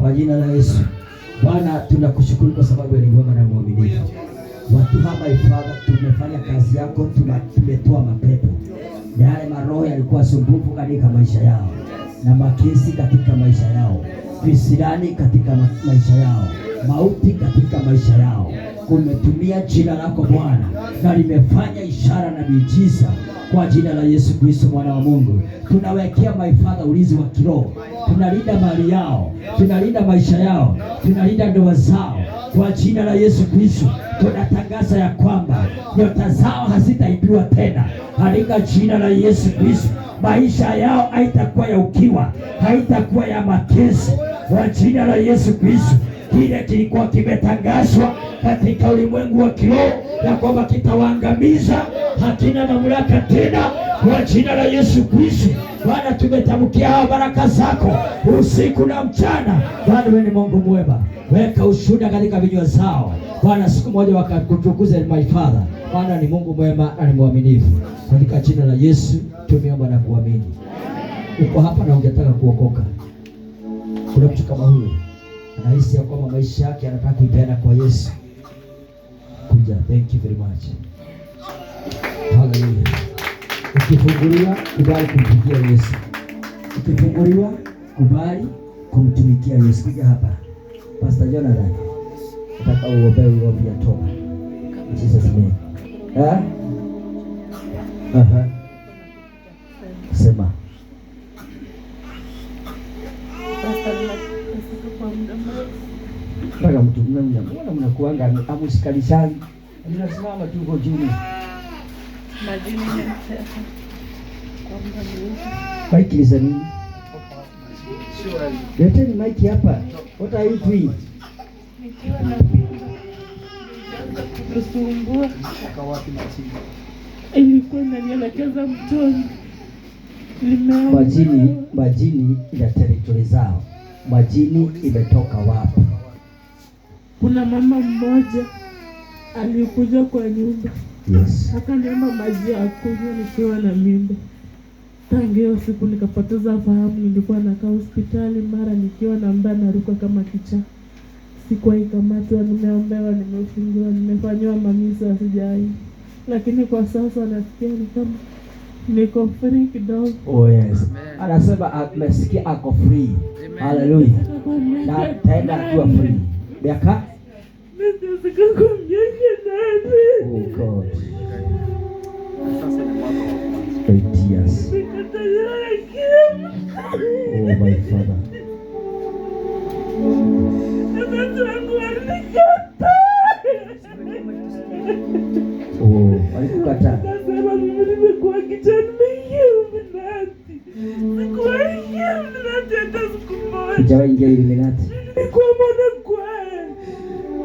kwa jina la Yesu. Bwana, tunakushukuru kwa sababu ni mwema na mwaminifu. Watu hapa Ifadha, tumefanya kazi yako, tumetoa mapepo na yale maroho yalikuwa sumbufu katika maisha yao, na makesi katika maisha yao, visirani katika maisha yao, mauti katika maisha yao. Kumetumia jina lako Bwana, na limefanya ishara na miujiza kwa jina la Yesu Kristo mwana wa Mungu. Tunawekea maifadha ulinzi wa kiroho, tunalinda mali yao, tunalinda maisha yao, tunalinda ndoa zao kwa jina la Yesu Kristo. Tunatangaza ya kwamba nyota zao hazitaibiwa tena katika jina la Yesu Kristo. Maisha yao haitakuwa ya ukiwa, haitakuwa ya makesi kwa jina la Yesu Kristo. Kile kilikuwa kimetangazwa katika ulimwengu wa kiroho ya kwamba kitawaangamiza hakina mamlaka tena kwa jina la Yesu Kristo. Bwana, tumetamkia hao baraka zako usiku na mchana. Bwana, wewe ni Mungu mwema, weka ushuhuda katika vinywa zao Bwana, siku moja wakakutukuze my Father. Bwana ni Mungu mwema na ni mwaminifu. Katika jina la Yesu tumeomba na kuamini. Uko hapa na ungetaka kuokoka, kuna mtu kama huyo anahisi ya kwamba maisha yake anataka kuipeana kwa Yesu, kuja. Thank you very much. Hallelujah. Ukifunguliwa kubali kumtumikia Yesu. Ukifunguliwa kubali kumtumikia Yesu. Kuja hapa. Pastor Jonathan, nataka uombe uombe ya toba. Jesus name. Sema. Mpaka mtu mbona mnakuanga amusikalishani. Mnasimama tu huko juu. Majini yanatesa kwa muda mrefu. Maiki ni nini? Leteni maiki hapa. What are you doing? Nikiwa na kusumbua. Ilikuwa inanielekeza mtoni. Majini ina territory zao. Majini imetoka wapi? Kuna mama mmoja alikuja kwa nyumba. Yes. Akaniomba maji ya kunywa nikiwa na mimba. Tangu hiyo siku nikapoteza fahamu. Nilikuwa nakaa hospitali, mara nikiwa na mimba naruka kama kichaa. Sikuwahi kamatwa, nimeombewa, nimefungiwa, nimefanywa mamisa, sijai. Lakini kwa sasa nasikia ni kama niko free kidogo. Oh yes. Anasema amesikia ako free. Hallelujah. Na tena akiwa free. Miaka? Nataka kwa miaka 8. Oh God. 8 years. Oh my Father. Oh, alikukataa. Nasema mimi nimekuwa kijana Illuminati. Sikuwa Illuminati hata siku moja. Sijawahi ingia Illuminati.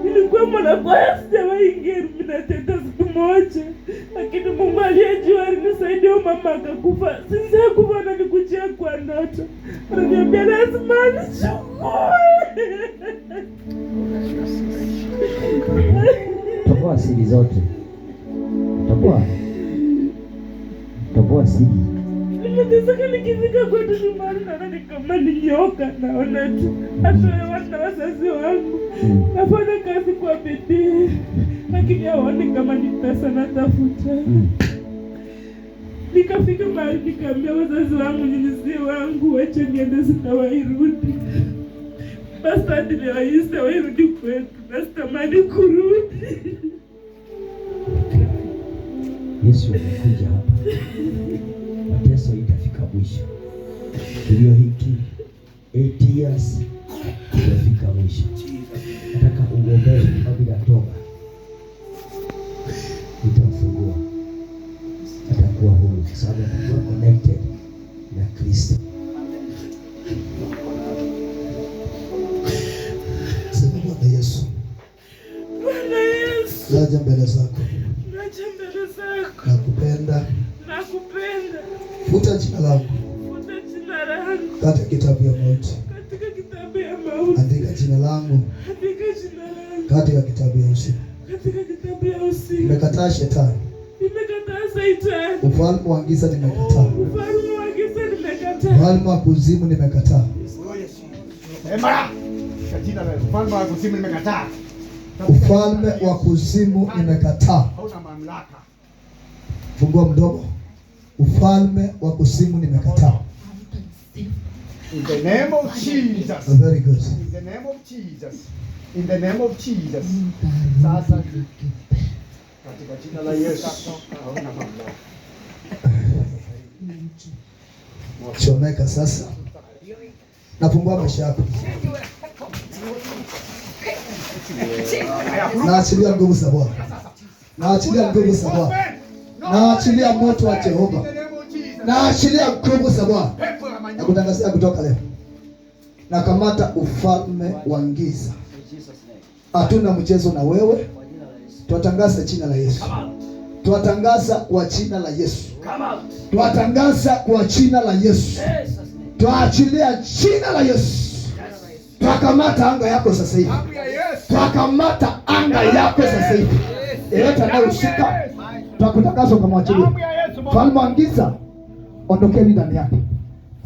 Nilikuwa mwanakwaya, sijawahi ingia Illuminati hata siku moja. Lakini Mungu aliyejua alinisaidia, mama akakufa. Sisi hakufa na nikujia kwa ndoto. Ananiambia lazima nichukue. Toboa siri zote. Toboa siri. Nimeteseka nikifika kwetu nyumbani naona ni kama nilioka, naona tu. Hata wana wazazi wangu. Nafanya kazi kwa bidii. Lakini hawaoni kama ni pesa natafuta. Nikafika mahali nikaambia wazazi wangu, nyinyi si wangu, wacha niende, sitawairudi. Basta niliwaisa wairudi kwetu, na sitamani kurudi. Yesu amekuja hapa. Mateso itafika mwisho. Kilio hiki 8 years itafika mwisho. Nataka uombee kabla toba. Utamfungua. Atakuwa huru kwa sababu atakuwa connected na Kristo. Sema Bwana Yesu. Bwana Yesu. Naja mbele zako. Nakupenda. Futa jina langu katika kitabu ya mauti. Andika jina langu katika kitabu ya uzima. Nimekataa shetani. Ufalme wa giza nimekataa. Ufalme wa kuzimu nimekataa. Katika jina la Yesu. Ufalme wa kuzimu nimekataa. Ufalme wa kuzimu nimekataa. Hauna mamlaka. Fungua mdomo. Ufalme wa kuzimu nimekataa. In the name of Jesus. Very good. In the name of Jesus. In the name of Jesus. Sasa katika jina la Yesu. Hauna mamlaka. Chomeka sasa. Nafungua maisha yako. Naachilia nguvu za Bwana. Naachilia nguvu za Bwana. Naachilia moto wa Jehova. Naachilia nguvu za Bwana. Na kutangazia kutoka leo. Nakamata ufalme wa giza. Hatuna mchezo na wewe. Tuatangaza jina la Yesu. Tuatangaza kwa jina la Yesu. Tuatangaza kwa jina la Yesu. Tuachilia jina la Yesu. Tuakamata anga yako sasa hivi. Tuakamata anga yako sasa hivi. Yeyote anayeshika tuakutangaza kwa mwachilia. Falme wa giza, ondokeni ndani yake.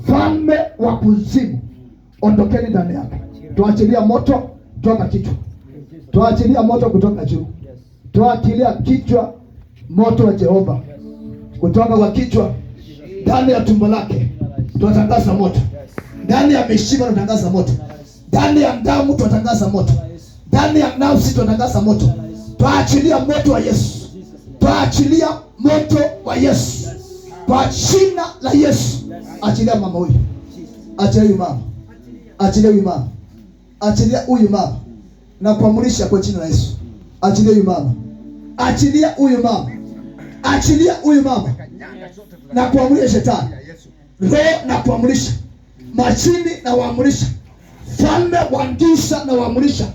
Falme wa kuzimu, ondokeni ndani yake. Tuachilia moto kutoka kichwa. Tuachilia moto kutoka juu. Tuachilia kichwa moto wa Jehova kutoka kwa kichwa ndani ya tumbo lake. Tuatangaza moto. Ndani ya mishipa tunatangaza moto. Ndani ya damu tunatangaza moto. Ndani ya nafsi tunatangaza moto. Tuachilia moto wa Yesu. Tuachilia moto wa Yesu. Kwa jina la Yesu. Achilia mama huyu. Achilia huyu mama. Achilia huyu mama. Achilia huyu mama. Na kuamrisha kwa jina la Yesu. Achilia huyu mama. Achilia huyu mama. Achilia huyu mama. Na kuamrisha shetani. Roho na kuamrisha. Majini na waamrisha. Falme wa giza na waamrisha.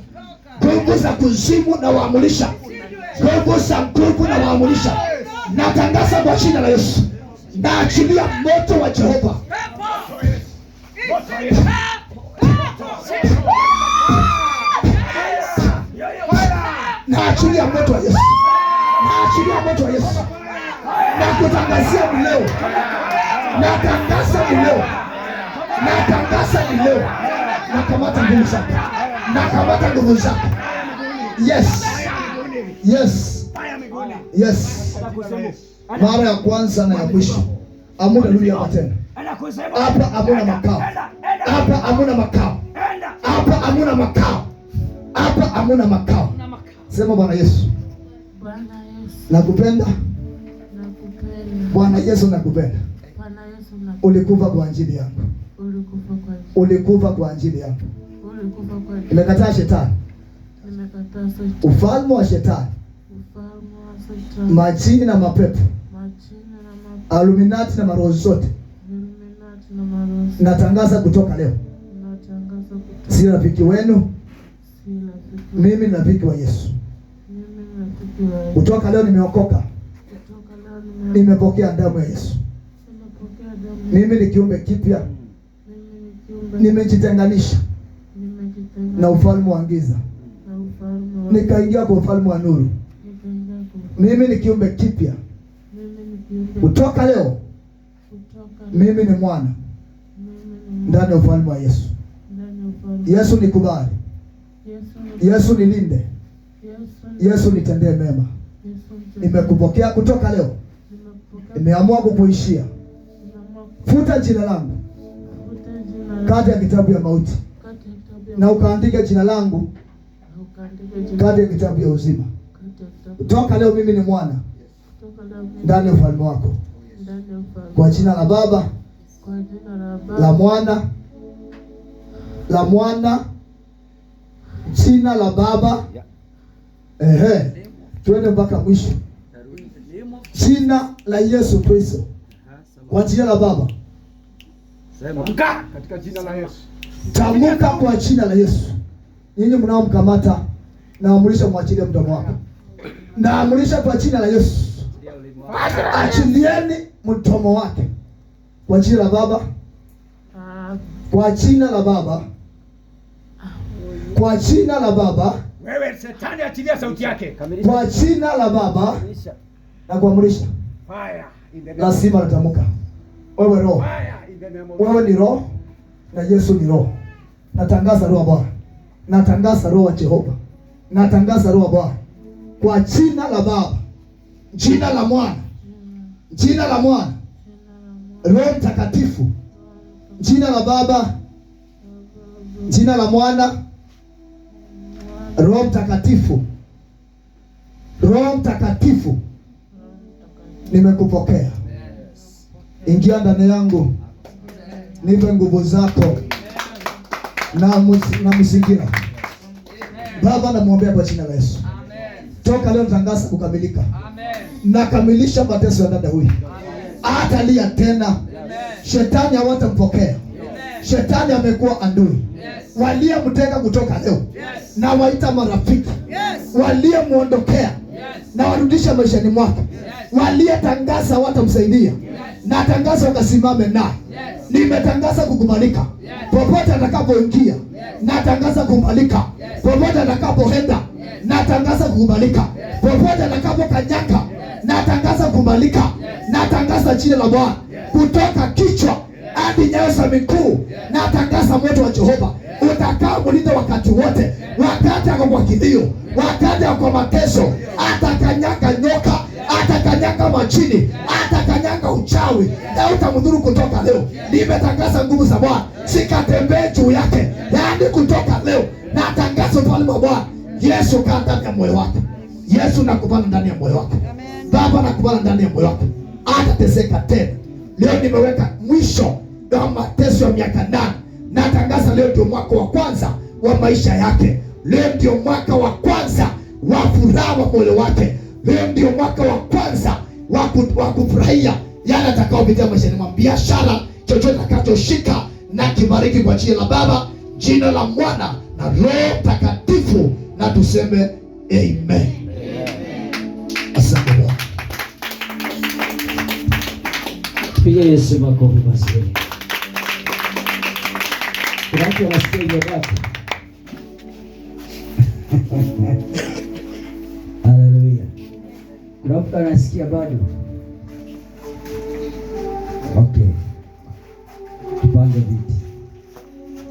Nguvu za kuzimu na waamrisha. Nguvu za nguvu na waamrisha. Natangaza kwa jina la Yesu. Naachilia moto wa Jehova. Naachilia moto wa Yesu. Naachilia moto wa Yesu. Nakutangazia leo. Natangaza leo. Natangaza leo. Nakamata nguvu zako. Nakamata nguvu zako. Yes. Yes. Yes. Mara ya kwanza na ya mwisho. Amuna rudi hapa tena. Hapa hamuna makao. Hapa hamuna makao. Hapa hamuna makao. Hapa hamuna makao. Sema Bwana Yesu. Bwana Yesu. Nakupenda. Nakupenda. Bwana Yesu nakupenda. Bwana Yesu nakupenda. Ulikufa kwa ajili yangu. Ulikufa kwa ajili yangu. Nimekataa shetani. Nimekataa shetani. Ufalme wa shetani. Ufalme wa shetani. Majini na mapepo. Majini na mapepo. Illuminati na maroho zote. Illuminati na maroho. Natangaza kutoka leo. Natangaza kutoka. Si rafiki wenu. Si rafiki. Mimi ni rafiki wa Yesu. Mimi ni rafiki wa Yesu. Kutoka leo nimeokoka. Kutoka leo nimepokea damu ya Yesu. Nimepokea damu. Mimi ni kiumbe kipya. Mimi ni kiumbe. Nimejitenganisha na ufalme wa giza. Nikaingia kwa ufalme wa nuru. Mimi ni kiumbe kipya. Kutoka leo mimi ni mwana ndani ya ufalme wa Yesu. Yesu nikubali. Yesu nilinde. Yesu nitendee mema. Nimekupokea kutoka leo. Nimeamua kukuishia. Futa jina langu kati ya kitabu ya mauti na ukaandika jina langu kati ya kitabu ya uzima. Kutoka leo mimi ni mwana ndani ya ufalme wako. Kwa jina la Baba, la Mwana, la Mwana, jina la Baba. Tuende mpaka mwisho. Jina la Yesu Kristo. Kwa jina la Baba. Tamka katika jina la Yesu. Tamka kwa jina la Yesu. Ninyi mnaomkamata naamrisha mwachilie mdomo wako. Naamrisha kwa jina la Yesu. Achilieni mdomo wake. Kwa jina la Baba. Kwa jina la Baba. Kwa jina la Baba. Wewe shetani achilia sauti yake. Kwa jina la Baba. Na kuamrisha. Fire in the name. Lazima natamka. Wewe roho. Fire in the name of. Wewe ni roho na Yesu ni roho. Natangaza roho Bwana. natangaza roho wa Jehova, natangaza roho wa Bwana kwa jina la Baba, jina la Mwana, jina la Mwana, Roho Mtakatifu, jina la Baba, jina la Mwana, Roho Mtakatifu. Roho Mtakatifu, nimekupokea. Ingia ndani yangu, nipe nguvu zako na msingira. Baba, namwombea kwa jina la Yesu. Toka leo natangaza kukamilika. Nakamilisha mateso ya dada huyu. Hatalia tena. Shetani hawatampokea. Shetani amekuwa adui. Waliyemteka kutoka leo na waita marafiki. Waliyemuondokea na warudisha maishani mwake. Waliyetangaza watamsaidia, na tangaza wakasimame naye. Nimetangaza kukubalika popote atakapoingia. Natangaza kukubalika popote atakapoenda. Natangaza kukubalika popote atakapokanyaga. Natangaza kukubalika. Natangaza jina la Bwana kutoka kichwa hadi nyayo za miguu. Natangaza moto wa Jehova utakao mlinda wakati wote. Wakati ako kwa kilio, wakati ako kwa mateso, atakanyaga nyoka, atakanyaga majini, atakanyaga uchawi, na utamdhuru kutoka leo. Nimetangaza nguvu za Bwana sikatembee juu yake, yaani kutoka leo natangaza ufalme wa Bwana. Yesu kaa ndani ya moyo wake. Yesu nakubana ndani ya moyo wake. Baba nakubana ndani ya moyo wake. Hatateseka tena. Leo nimeweka mwisho wa mateso ya miaka 8. Natangaza leo ndio mwaka wa kwanza wa maisha yake. Leo ndio mwaka wa kwanza wa furaha wa moyo wake. Leo ndio mwaka wa kwanza wa kufurahia yale atakayopitia maishani mwa biashara. Chochote atakachoshika na kibariki kwa jina la Baba, jina la Mwana na Roho Mtakatifu, na tuseme amen. Asante Bwana. Piga Yesu makofi basi. Kuna mtu anasikia hiyo data? Haleluya. Kuna mtu anasikia bado? Okay. Tupange vitu.